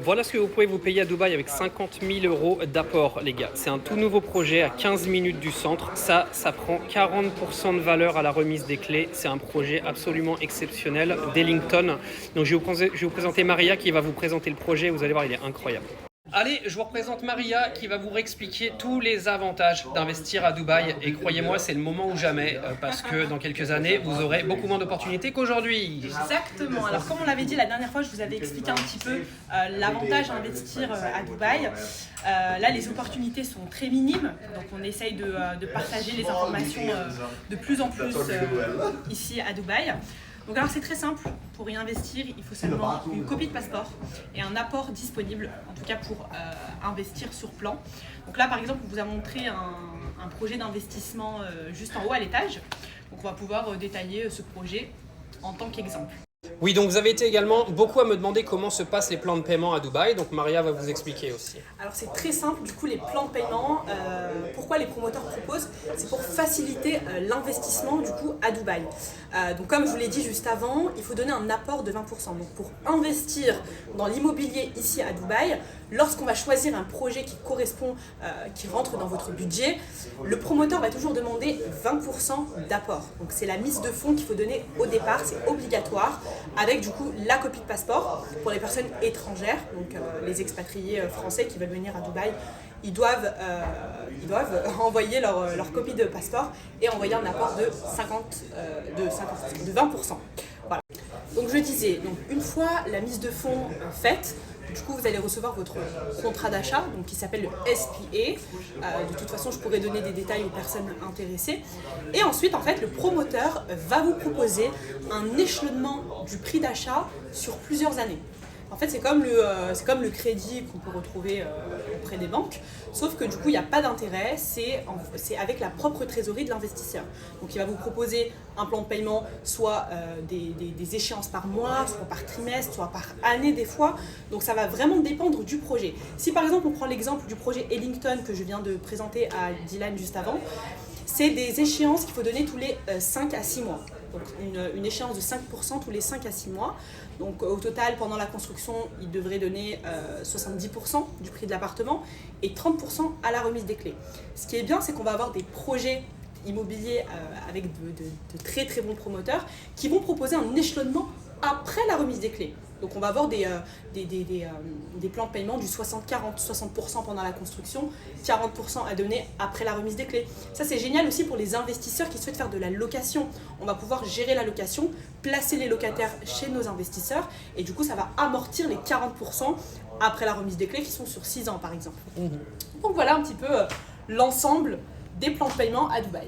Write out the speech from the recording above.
Voilà ce que vous pouvez vous payer à Dubaï avec 50 000 euros d'apport, les gars. C'est un tout nouveau projet à 15 minutes du centre. Ça prend 40% de valeur à la remise des clés. C'est un projet absolument exceptionnel d'Ellington. Donc je vais vous présenter Maria qui va vous présenter le projet. Vous allez voir, il est incroyable. Allez, je vous représente Maria qui va vous réexpliquer tous les avantages d'investir à Dubaï. Et croyez-moi, c'est le moment ou jamais, parce que dans quelques années, vous aurez beaucoup moins d'opportunités qu'aujourd'hui. Exactement. Alors comme on l'avait dit la dernière fois, je vous avais expliqué un petit peu l'avantage d'investir à Dubaï. Là, les opportunités sont très minimes, donc on essaye de partager les informations de plus en plus ici à Dubaï. Donc alors c'est très simple, pour y investir, il faut seulement une copie de passeport et un apport disponible, en tout cas pour investir sur plan. Donc là par exemple, on vous a montré un projet d'investissement juste en haut à l'étage. Donc on va pouvoir détailler ce projet en tant qu'exemple. Oui, donc vous avez été également beaucoup à me demander comment se passent les plans de paiement à Dubaï, donc Maria va vous expliquer aussi. Alors c'est très simple, du coup les plans de paiement, pourquoi les promoteurs proposent, c'est pour faciliter l'investissement du coup à Dubaï. Donc comme je vous l'ai dit juste avant, il faut donner un apport de 20%. Donc pour investir dans l'immobilier ici à Dubaï, lorsqu'on va choisir un projet qui correspond, qui rentre dans votre budget, le promoteur va toujours demander 20% d'apport. Donc c'est la mise de fonds qu'il faut donner au départ, c'est obligatoire, avec du coup la copie de passeport pour les personnes étrangères, donc les expatriés français qui veulent venir à Dubaï, ils doivent envoyer leur copie de passeport et envoyer un apport de 20%. Voilà. Donc je disais, donc une fois la mise de fonds faite, du coup, vous allez recevoir votre contrat d'achat, donc qui s'appelle le SPA. De toute façon, je pourrais donner des détails aux personnes intéressées. Et ensuite, en fait, le promoteur va vous proposer un échelonnement du prix d'achat sur plusieurs années. En fait, c'est comme le crédit qu'on peut retrouver auprès des banques, sauf que du coup, il n'y a pas d'intérêt, c'est avec la propre trésorerie de l'investisseur. Donc, il va vous proposer un plan de paiement, soit des échéances par mois, soit par trimestre, soit par année des fois. Donc, ça va vraiment dépendre du projet. Si par exemple, on prend l'exemple du projet Ellington que je viens de présenter à Dylan juste avant, c'est des échéances qu'il faut donner tous les 5 à 6 mois. Donc une échéance de 5% tous les 5 à 6 mois. Donc au total, pendant la construction, il devrait donner 70% du prix de l'appartement et 30% à la remise des clés. Ce qui est bien, c'est qu'on va avoir des projets immobiliers avec de très très bons promoteurs qui vont proposer un échelonnement après la remise des clés. Donc on va avoir des plans de paiement du 60-40, 60% pendant la construction, 40% à donner après la remise des clés. Ça c'est génial aussi pour les investisseurs qui souhaitent faire de la location. On va pouvoir gérer la location, placer les locataires chez nos investisseurs et du coup ça va amortir les 40% après la remise des clés qui sont sur 6 ans par exemple. Donc voilà un petit peu l'ensemble des plans de paiement à Dubaï.